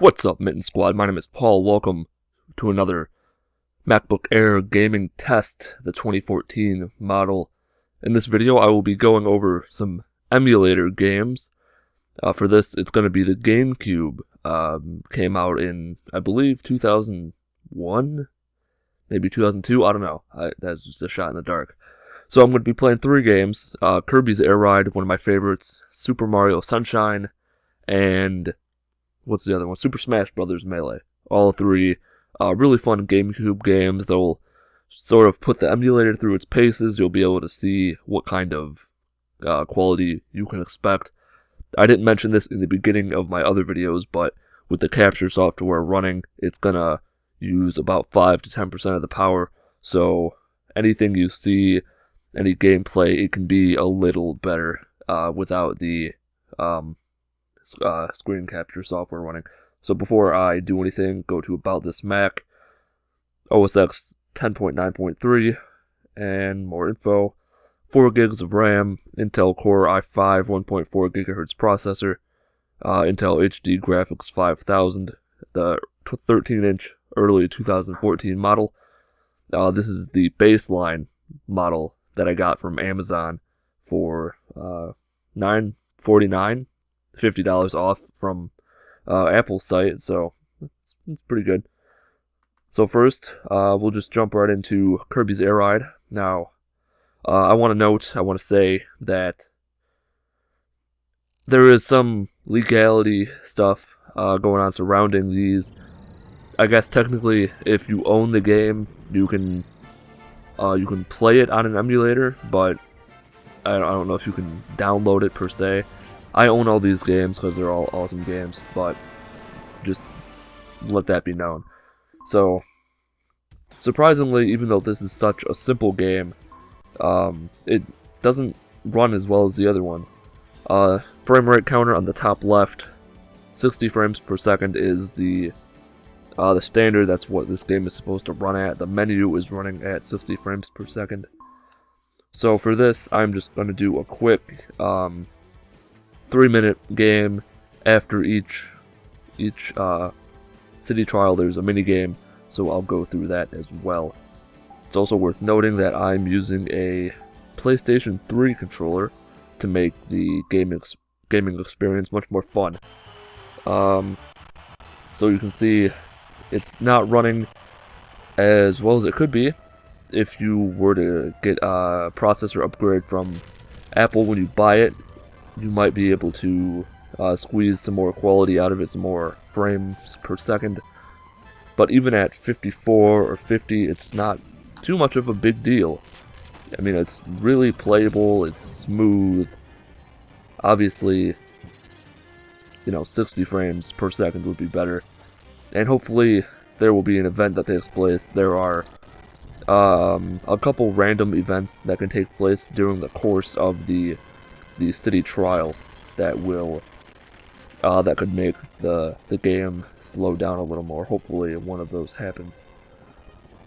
What's up, Mitten Squad? My name is Paul. Welcome to another MacBook Air gaming test, the 2014 model. In this video, I will be going over some emulator games. For this, it's going to be the Gamecube. Came out in, I believe, 2001? Maybe 2002? I don't know. That's just a shot in the dark. So I'm going to be playing 3 games. Kirby's Air Ride, one of my favorites. Super Mario Sunshine. And what's the other one? Super Smash Bros. Melee. All 3 really fun GameCube games. They'll sort of put the emulator through its paces. You'll be able to see what kind of quality you can expect. I didn't mention this in the beginning of my other videos, but with the capture software running, it's going to use about 5 to 10% of the power. So anything you see, any gameplay, it can be a little better without the screen capture software running. So before I do anything, go to About This Mac, OS X 10.9.3, and more info. 4 gigs of RAM, Intel Core i5 1.4 GHz processor, Intel HD Graphics 5000, the 13-inch early 2014 model. This is the baseline model that I got from Amazon for $9.49. $50 off from Apple's site, so it's pretty good. So first, we'll just jump right into Kirby's Air Ride. Now, I want to say that there is some legality stuff going on surrounding these. I guess technically, if you own the game, you can play it on an emulator, but I don't know if you can download it per se. I own all these games because they're all awesome games, but just let that be known. So, surprisingly, even though this is such a simple game, it doesn't run as well as the other ones. Frame rate counter on the top left, 60 frames per second is the standard. That's what this game is supposed to run at. The menu is running at 60 frames per second. So for this, I'm just going to do a quick 3-minute game. After each city trial, there's a mini game, so I'll go through that as well. It's also worth noting that I'm using a PlayStation 3 controller to make the gaming experience much more fun. So you can see it's not running as well as it could be if you were to get a processor upgrade from Apple when you buy it. You might be able to squeeze some more quality out of it, some more frames per second. But even at 54 or 50, it's not too much of a big deal. I mean, it's really playable, it's smooth. Obviously, 60 frames per second would be better. And hopefully, there will be an event that takes place. There are a couple random events that can take place during the course of the city trial that will that could make the game slow down a little more. Hopefully one of those happens.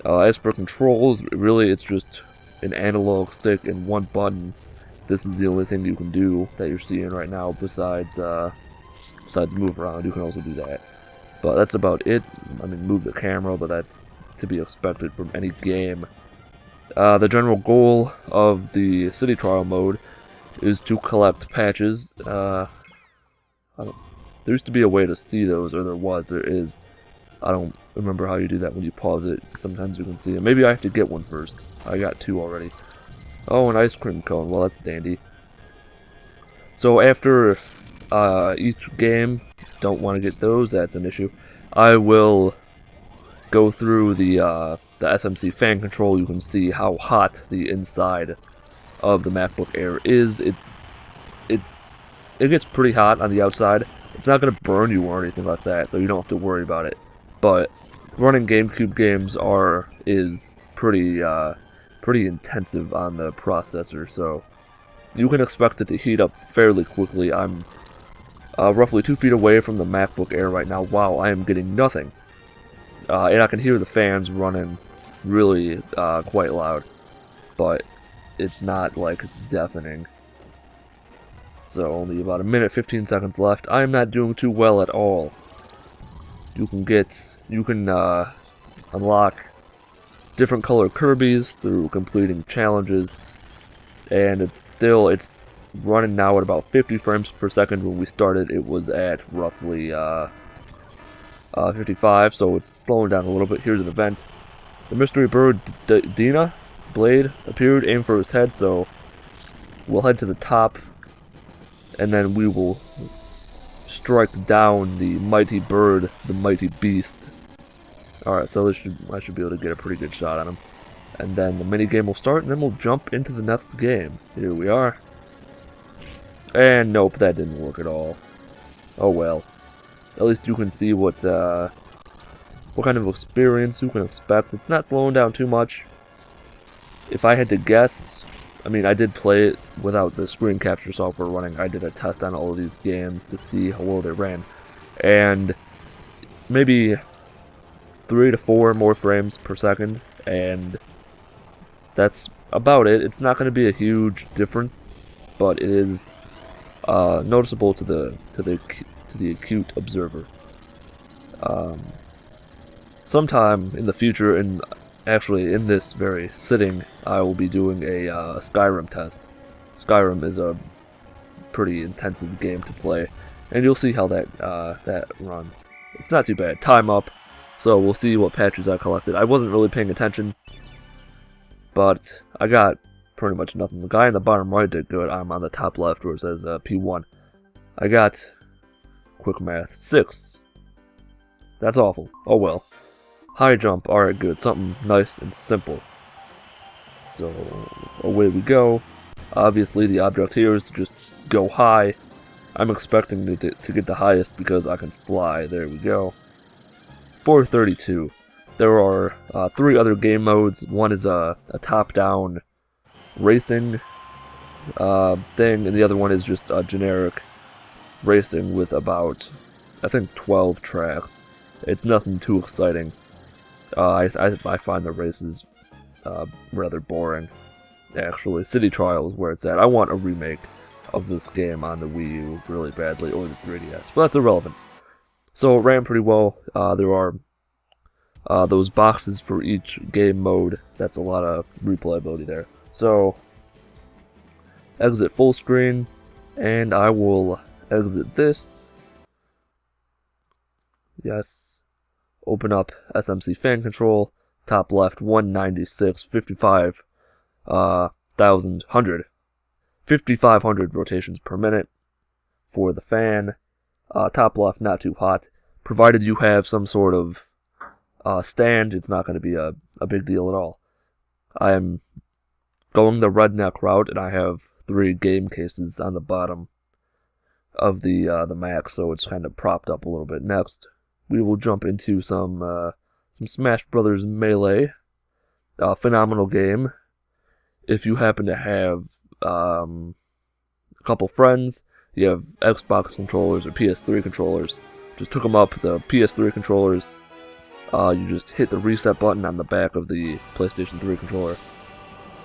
As for controls, really it's just an analog stick and one button. This is the only thing you can do that you're seeing right now besides move around. You can also do that, but that's about it. I mean, move the camera, but that's to be expected from any game. The general goal of the city trial mode is to collect patches. There used to be a way to see those, or there is. I don't remember how you do that when you pause it. Sometimes you can see it. Maybe I have to get one first. I got 2 already. Oh, an ice cream cone. Well, that's dandy. So after each game, don't want to get those, that's an issue. I will go through the SMC fan control. You can see how hot the inside of the MacBook Air is. It gets pretty hot on the outside. It's not going to burn you or anything like that, so you don't have to worry about it. But running GameCube games is pretty intensive on the processor, so you can expect it to heat up fairly quickly. I'm roughly 2 feet away from the MacBook Air right now. Wow, I am getting nothing. And I can hear the fans running really quite loud, but it's not like it's deafening. So only about a minute 15 seconds left. I am not doing too well at all. You can unlock different color Kirbys through completing challenges, and it's running now at about 50 frames per second. When we started, it was at roughly 55, so it's slowing down a little bit. Here's an event. The mystery bird Dina Blade appeared, aimed for his head, so we'll head to the top, and then we will strike down the mighty bird, the mighty beast. Alright, so I should be able to get a pretty good shot on him. And then the minigame will start, and then we'll jump into the next game. Here we are. And nope, that didn't work at all. Oh well. At least you can see what kind of experience you can expect. It's not slowing down too much. If I had to guess, I mean, I did play it without the screen capture software running. I did a test on all of these games to see how well they ran. And maybe 3 to 4 more frames per second, and that's about it. It's not going to be a huge difference, but it is noticeable to the acute observer. Sometime in the future, and actually in this very sitting, I will be doing a Skyrim test. Skyrim is a pretty intensive game to play, and you'll see how that runs. It's not too bad. Time up, so we'll see what patches I collected. I wasn't really paying attention, but I got pretty much nothing. The guy in the bottom right did good. I'm on the top left where it says P1. I got, quick math, 6. That's awful. Oh well. High jump, alright, good. Something nice and simple. So, away we go. Obviously, the object here is to just go high. I'm expecting to get the highest because I can fly. There we go. 432. There are 3 other game modes. One is a top-down racing thing, and the other one is just a generic racing with about, I think, 12 tracks. It's nothing too exciting. I find the races rather boring, actually. City Trial is where it's at. I want a remake of this game on the Wii U really badly, or the 3DS, but that's irrelevant. So it ran pretty well. There are those boxes for each game mode. That's a lot of replayability there. So, exit full screen, and I will exit this. Yes. Open up SMC fan control, top left 196, 5,500 rotations per minute for the fan. Top left, not too hot. Provided you have some sort of stand, it's not going to be a big deal at all. I am going the redneck route, and I have 3 game cases on the bottom of the Mac, so it's kind of propped up a little bit. Next, we will jump into some Smash Brothers Melee. Phenomenal game. If you happen to have a couple friends, you have Xbox controllers or PS3 controllers, just hook them up. The PS3 controllers, you just hit the reset button on the back of the PlayStation 3 controller,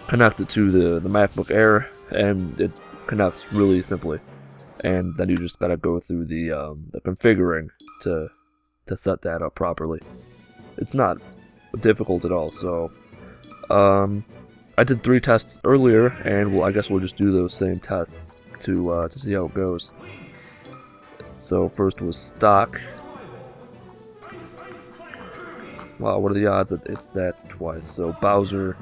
connect it to the MacBook Air, and it connects really simply. And then you just gotta go through the configuring to set that up properly. It's not difficult at all. So, I did 3 tests earlier, and I guess we'll just do those same tests to see how it goes. So first was stock. Wow, what are the odds that it's that twice? So Bowser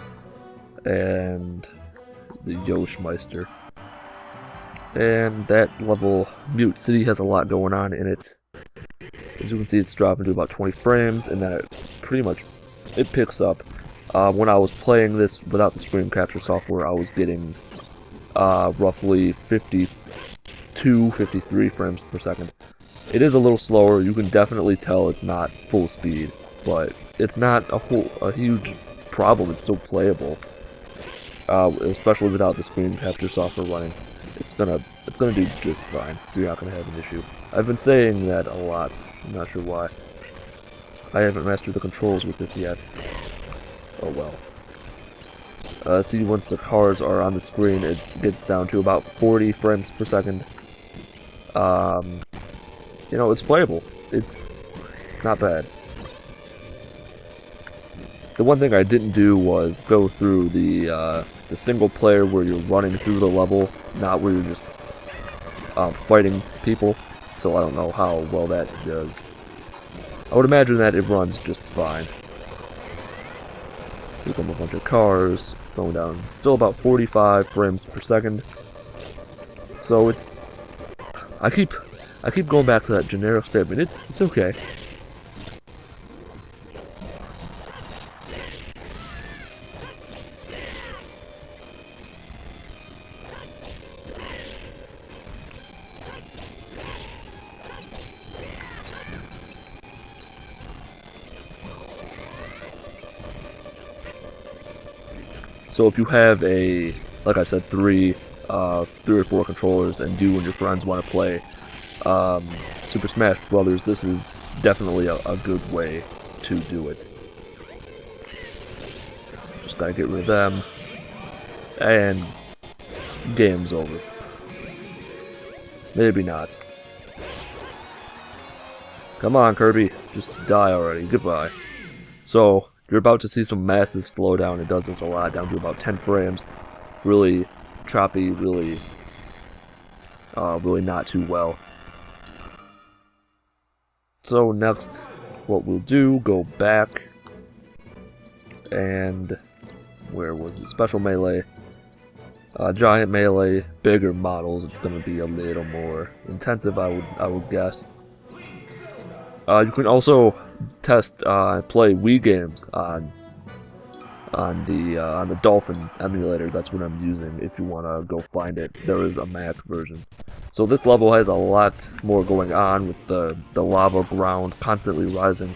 and the Yoshmeister. And that level, Mute City, has a lot going on in it. As you can see, it's dropping to about 20 frames, and then it pretty much picks up. When I was playing this without the screen capture software, I was getting roughly 52, 53 frames per second. It is a little slower. You can definitely tell it's not full speed, but it's not a huge problem. It's still playable, especially without the screen capture software running. It's gonna do just fine. You're not gonna have an issue. I've been saying that a lot. I'm not sure why. I haven't mastered the controls with this yet. Oh well. See, once the cars are on the screen, it gets down to about 40 frames per second. You know, it's playable. It's not bad. The one thing I didn't do was go through the single player where you're running through the level, not where you're just fighting people. So I don't know how well that does. I would imagine that it runs just fine. Here come a bunch of cars, slowing down. Still about 45 frames per second. So it's. I keep going back to that generic statement. It's okay. So if you have like I said, three or four controllers, and you and your friends want to play Super Smash Brothers, this is definitely a good way to do it. Just gotta get rid of them, and game's over. Maybe not. Come on, Kirby, just die already. Goodbye. So you're about to see some massive slowdown. It does this a lot, down to about 10 frames. Really choppy, really not too well. So next, what we'll do, go back, and where was it? Special melee, giant melee, bigger models. It's going to be a little more intensive, I would guess. You can also test play Wii games on the Dolphin emulator. That's what I'm using. If you want to go find it, there is a Mac version. So this level has a lot more going on, with the lava ground constantly rising,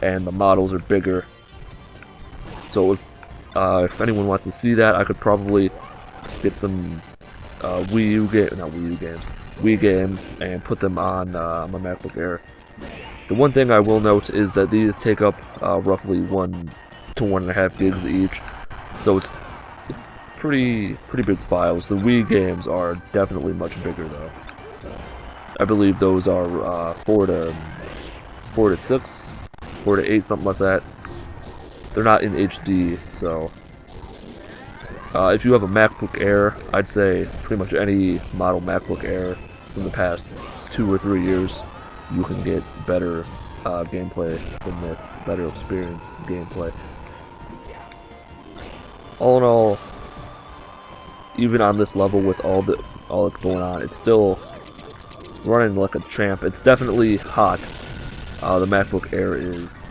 and the models are bigger. So if anyone wants to see that, I could probably get some Wii games, and put them on my MacBook Air. The one thing I will note is that these take up roughly 1 to 1.5 gigs each, so it's pretty big files. The Wii games are definitely much bigger though. I believe those are 4 to 6, 4 to 8, something like that. They're not in HD, so if you have a MacBook Air, I'd say pretty much any model MacBook Air from the past 2 or 3 years, you can get better gameplay than this, better experience gameplay. All in all, even on this level with all that's going on, it's still running like a champ. It's definitely hot. The MacBook Air is,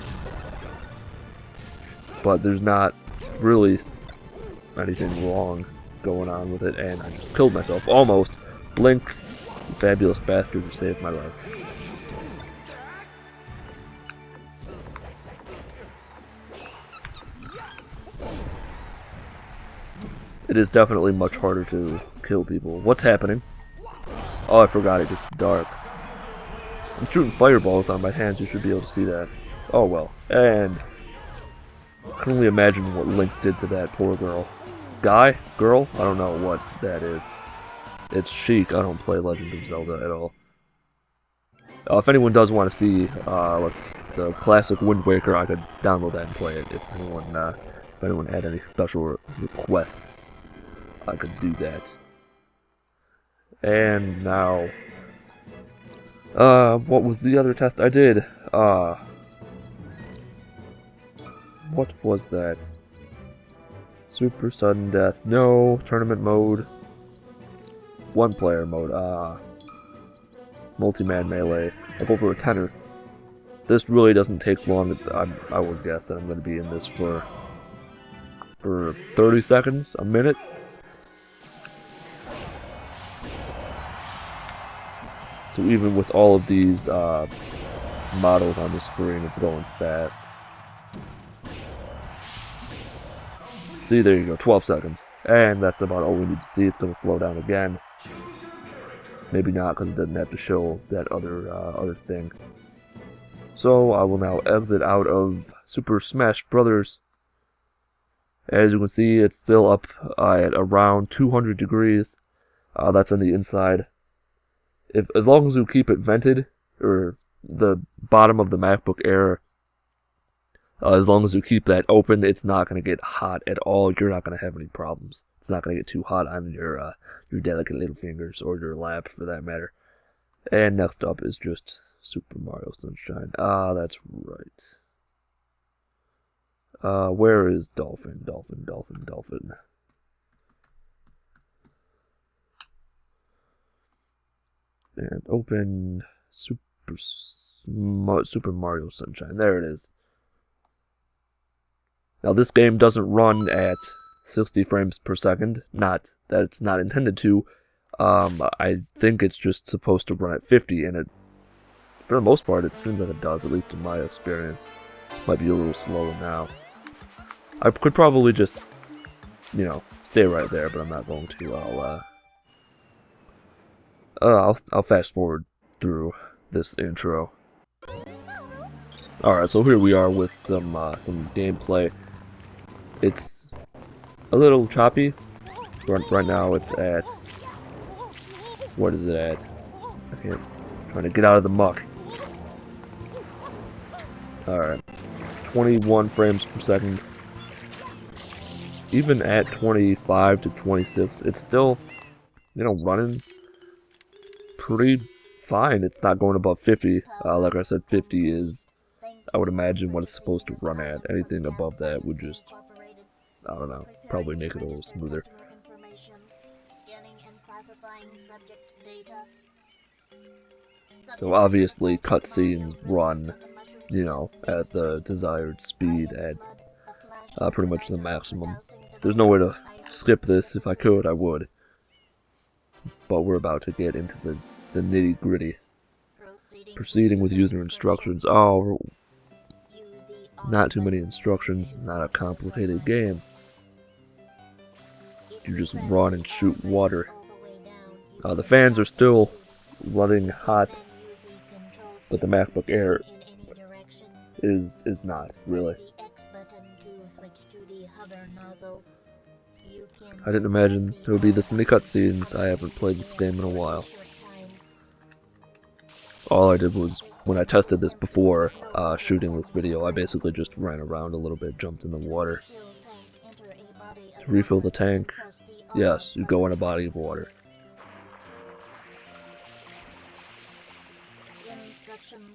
but there's not really anything wrong going on with it, and I just killed myself almost. Blink, you fabulous bastard, who saved my life. It is definitely much harder to kill people. What's happening? Oh, I forgot it gets dark. I'm shooting fireballs down my hands. You should be able to see that. Oh well. And I can only imagine what Link did to that poor girl. Guy? Girl? I don't know what that is. It's Sheik. I don't play Legend of Zelda at all. If anyone does want to see like the classic Wind Waker, I could download that and play it. If anyone had any special requests, I could do that. And now, what was the other test I did? What was that? Super sudden death. No. Tournament mode. One player mode. Multi-man melee. I'll go for a tenor. This really doesn't take long. I would guess that I'm going to be in this for 30 seconds, a minute. So even with all of these models on the screen, it's going fast. See, there you go, 12 seconds. And that's about all we need to see. It's going to slow down again. Maybe not, because it doesn't have to show that other thing. So I will now exit out of Super Smash Brothers. As you can see, it's still up at around 200 degrees. That's on the inside. As long as you keep it vented, or the bottom of the MacBook Air, as long as you keep that open, it's not going to get hot at all. You're not going to have any problems. It's not going to get too hot on your delicate little fingers, or your lap for that matter. And next up is just Super Mario Sunshine. Ah, that's right. Where is Dolphin? Dolphin. And open Super Mario Sunshine. There it is. Now this game doesn't run at 60 frames per second. Not that it's not intended to. I think it's just supposed to run at 50, and it, for the most part, it seems like it does, at least in my experience. Might be a little slower now. I could probably just, you know, stay right there, but I'm not going to. I'll fast forward through this intro. Alright, so here we are with some gameplay. It's a little choppy. Right now it's at, what is it at? I'm trying to get out of the muck. Alright, 21 frames per second. Even at 25 to 26, it's still, you know, running pretty fine. It's not going above 50. Like I said, 50 is, I would imagine, what it's supposed to run at. Anything above that would just, I don't know, probably make it a little smoother. So obviously cutscenes run, you know, at the desired speed at pretty much the maximum. There's no way to skip this. If I could, I would. But we're about to get into the nitty-gritty. Proceeding with user instructions. Oh, not too many instructions, not a complicated game. You just run and shoot water. The fans are still running hot, but the MacBook Air is not, really. I didn't imagine there would be this many cutscenes. I haven't played this game in a while. All I did was, when I tested this before shooting this video, I basically just ran around a little bit, jumped in the water. To refill the tank, yes, you go in a body of water.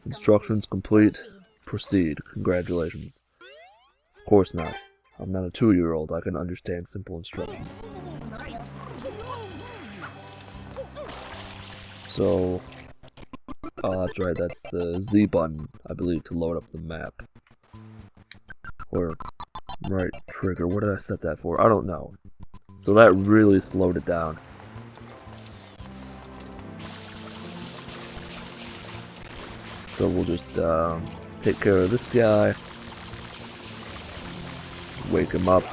Instructions complete. Proceed. Congratulations. Of course not. I'm not a 2-year-old. I can understand simple instructions. So, that's right. That's the Z button, I believe, to load up the map. Or right trigger. What did I set that for? I don't know. So that really slowed it down. So we'll just take care of this guy. Wake him up.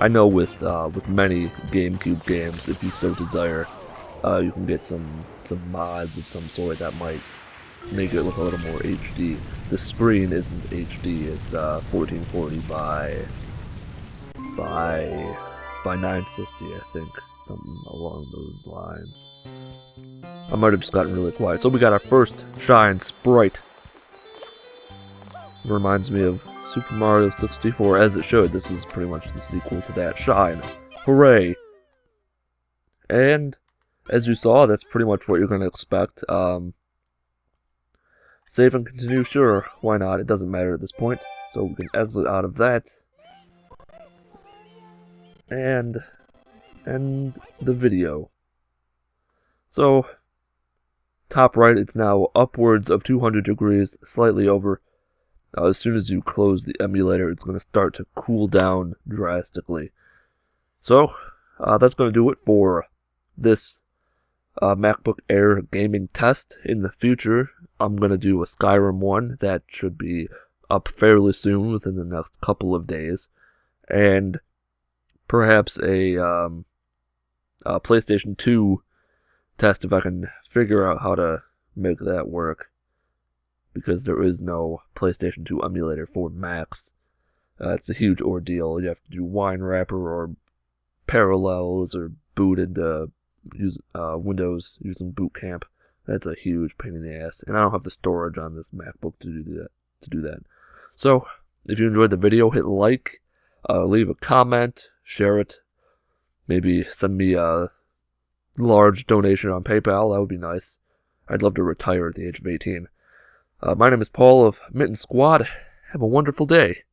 I know with many Gamecube games, if you so desire, you can get some mods of some sort that might make it look a little more HD. The screen isn't HD; it's 1440 by 960, I think, something along those lines. I might have just gotten really quiet. So we got our first Shine sprite. Reminds me of Super Mario 64, as it should. This is pretty much the sequel to that. Shine. Hooray! And, as you saw, that's pretty much what you're going to expect. Save and continue, sure, why not? It doesn't matter at this point. So we can exit out of that. And end the video. So, top right, it's now upwards of 200 degrees, slightly over. As soon as you close the emulator, it's going to start to cool down drastically. So, that's going to do it for this MacBook Air gaming test. In the future, I'm going to do a Skyrim one that should be up fairly soon, within the next couple of days. And perhaps a PlayStation 2 test if I can figure out how to make that work. Because there is no PlayStation 2 emulator for Macs. It's a huge ordeal. You have to do wine wrapper or parallels or boot into Windows using Boot Camp. That's a huge pain in the ass, and I don't have the storage on this MacBook to do that. So, if you enjoyed the video, hit like, leave a comment, share it, maybe send me a large donation on PayPal. That would be nice. I'd love to retire at the age of 18. My name is Paul of Mitten Squad. Have a wonderful day.